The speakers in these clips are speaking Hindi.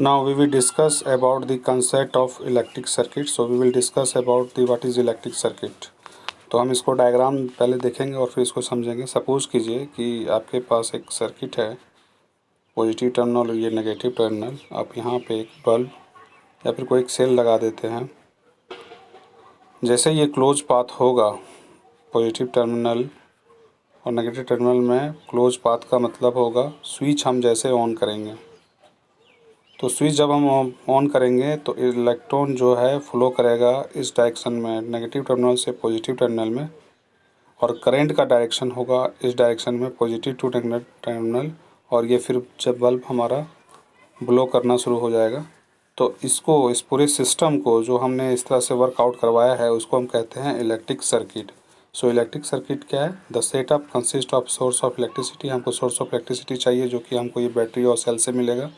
Now we will discuss about the concept of electric circuit. So we will discuss about the what is electric circuit. तो हम इसको डायग्राम पहले देखेंगे और फिर इसको समझेंगे। सपोज़ कीजिए कि आपके पास एक सर्किट है, पॉजिटिव टर्मिनल और ये नेगेटिव टर्मिनल। आप यहाँ पे एक बल्ब या फिर कोई एक सेल लगा देते हैं। जैसे ये क्लोज पाथ होगा पॉजिटिव टर्मिनल और नेगेटिव टर्मिनल में, क्लोज पाथ का मतलब होगा स्विच हम जैसे ऑन करेंगे, तो स्विच जब हम ऑन करेंगे तो इलेक्ट्रॉन जो है फ्लो करेगा इस डायरेक्शन में, नेगेटिव टर्मिनल से पॉजिटिव टर्मिनल में, और करंट का डायरेक्शन होगा इस डायरेक्शन में, पॉजिटिव टू टर्मिनल। और ये फिर जब बल्ब हमारा ब्लो करना शुरू हो जाएगा तो इसको, इस पूरे सिस्टम को जो हमने इस तरह से वर्कआउट करवाया है उसको हम कहते हैं electric circuit. So electric circuit क्या है? The setup consist of source of electricity. हमको सोर्स ऑफ इलेक्ट्रिसिटी चाहिए जो कि हमको ये बैटरी और सेल से मिलेगा।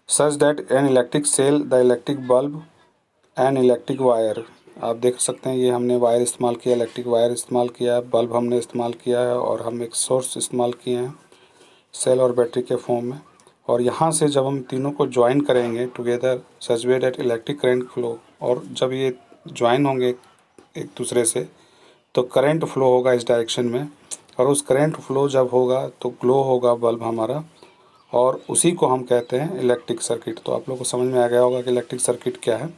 Such that an electric cell, the electric bulb, an electric wire. आप देख सकते हैं ये हमने वायर इस्तेमाल किया, इलेक्ट्रिक वायर इस्तेमाल किया, बल्ब हमने इस्तेमाल किया है, और हम एक सोर्स इस्तेमाल किए हैं सेल और बैटरी के फॉर्म में। और यहाँ से जब हम तीनों को ज्वाइन करेंगे together such way that electric current flow, और जब ये ज्वाइन होंगे एक दूसरे से तो करंट फ्लो होगा इस डायरेक्शन में, और उस करंट फ्लो जब होगा तो ग्लो होगा बल्ब हमारा, और उसी को हम कहते हैं इलेक्ट्रिक सर्किट। तो आप लोगों को समझ में आ गया होगा कि इलेक्ट्रिक सर्किट क्या है।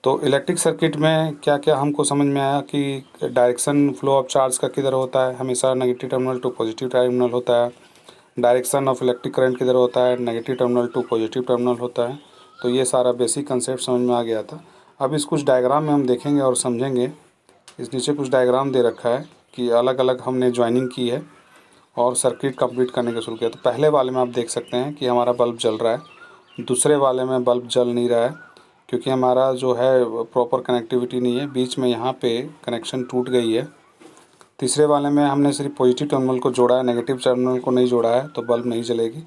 तो इलेक्ट्रिक सर्किट में क्या क्या हमको समझ में आया कि डायरेक्शन फ्लो ऑफ चार्ज का किधर होता है, हमेशा negative terminal to positive terminal होता है। डायरेक्शन ऑफ इलेक्ट्रिक करंट किधर होता है, negative terminal to positive terminal होता है। तो ये सारा बेसिक कंसेप्ट समझ में आ गया था। अब इस कुछ डायग्राम में हम देखेंगे और समझेंगे। इस नीचे कुछ डायग्राम दे रखा है कि अलग अलग हमने ज्वाइनिंग की है और सर्किट कंप्लीट करने का शुरू किया। तो पहले वाले में आप देख सकते हैं कि हमारा बल्ब जल रहा है, दूसरे वाले में बल्ब जल नहीं रहा है क्योंकि हमारा जो है प्रॉपर कनेक्टिविटी नहीं है, बीच में यहाँ पे कनेक्शन टूट गई है। तीसरे वाले में हमने सिर्फ पॉजिटिव टर्मिनल को जोड़ा है, नेगेटिव टर्मिनल को नहीं जोड़ा है, तो बल्ब नहीं जलेगी।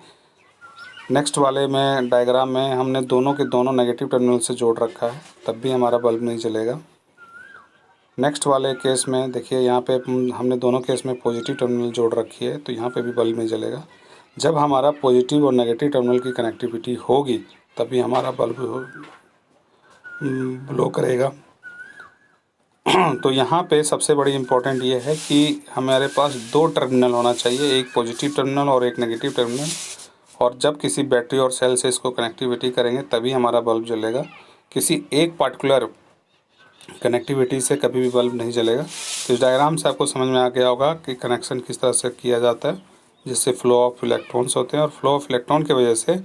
नेक्स्ट वाले में डायग्राम में हमने दोनों के दोनों नेगेटिव टर्मिनल से जोड़ रखा है, तब भी हमारा बल्ब नहीं जलेगा। नेक्स्ट वाले केस में देखिए यहाँ पे हमने दोनों केस में पॉजिटिव टर्मिनल जोड़ रखी है, तो यहाँ पे भी बल्ब नहीं जलेगा। जब हमारा पॉजिटिव और नेगेटिव टर्मिनल की कनेक्टिविटी होगी तभी हमारा बल्ब ब्लो करेगा। तो यहाँ पे सबसे बड़ी इम्पोर्टेंट ये है कि हमारे पास दो टर्मिनल होना चाहिए, एक पॉजिटिव टर्मिनल और एक नेगेटिव टर्मिनल, और जब किसी बैटरी और सेल से इसको कनेक्टिविटी करेंगे तभी हमारा बल्ब जलेगा। किसी एक पार्टिकुलर कनेक्टिविटी से कभी भी बल्ब नहीं जलेगा। तो इस डायग्राम से आपको समझ में आ गया होगा कि कनेक्शन किस तरह से किया जाता है, जिससे फ्लो ऑफ इलेक्ट्रॉन्स होते हैं और फ्लो ऑफ इलेक्ट्रॉन की वजह से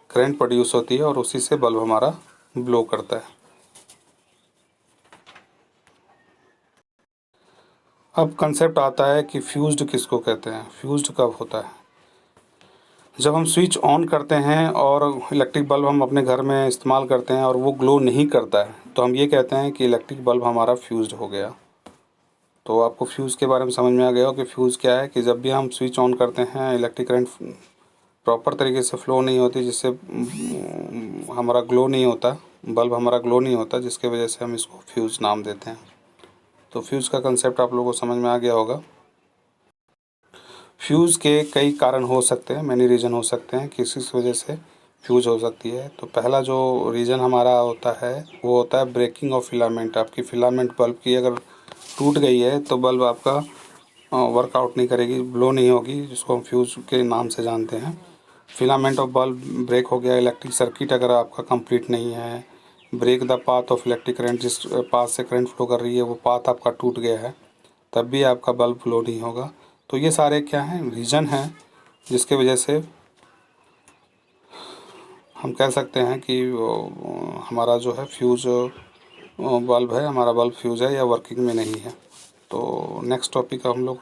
करंट प्रोड्यूस होती है और उसी से बल्ब हमारा ब्लो करता है। अब कंसेप्ट आता है कि फ्यूज्ड किसको कहते हैं। फ्यूज्ड कब होता है? जब हम स्विच ऑन करते हैं और इलेक्ट्रिक बल्ब हम अपने घर में इस्तेमाल करते हैं और वो ग्लो नहीं करता है तो हम ये कहते हैं कि इलेक्ट्रिक बल्ब हमारा फ्यूज्ड हो गया। तो आपको फ्यूज़ के बारे में समझ में आ गया हो कि फ्यूज़ क्या है, कि जब भी हम स्विच ऑन करते हैं इलेक्ट्रिक करंट प्रॉपर तरीके से फ़्लो नहीं होती, जिससे हमारा ग्लो नहीं होता, बल्ब हमारा ग्लो नहीं होता, जिसके वजह से हम इसको फ्यूज़ नाम देते हैं। तो फ्यूज़ का कंसेप्ट आप लोगों को समझ में आ गया होगा। फ्यूज़ के कई कारण हो सकते हैं, मैनी रीज़न हो सकते हैं किस किस वजह से फ्यूज़ हो सकती है। तो पहला जो रीज़न हमारा होता है वो होता है ब्रेकिंग ऑफ फिलामेंट। आपकी फिलामेंट बल्ब की अगर टूट गई है तो बल्ब आपका वर्कआउट नहीं करेगी, ब्लो नहीं होगी, जिसको हम फ्यूज़ के नाम से जानते हैं। फिलामेंट ऑफ बल्ब ब्रेक हो गया। इलेक्ट्रिक सर्किट अगर आपका कंप्लीट नहीं है, break the path of electric current, जिस पाथ से करंट फ्लो कर रही है वो पाथ आपका टूट गया है, तब भी आपका बल्ब फ्लो नहीं होगा। तो ये सारे क्या हैं, रीज़न हैं जिसके वजह से हम कह सकते हैं कि हमारा जो है फ्यूज़ बल्ब है, हमारा बल्ब फ्यूज़ है या वर्किंग में नहीं है। तो नेक्स्ट टॉपिक हम लोग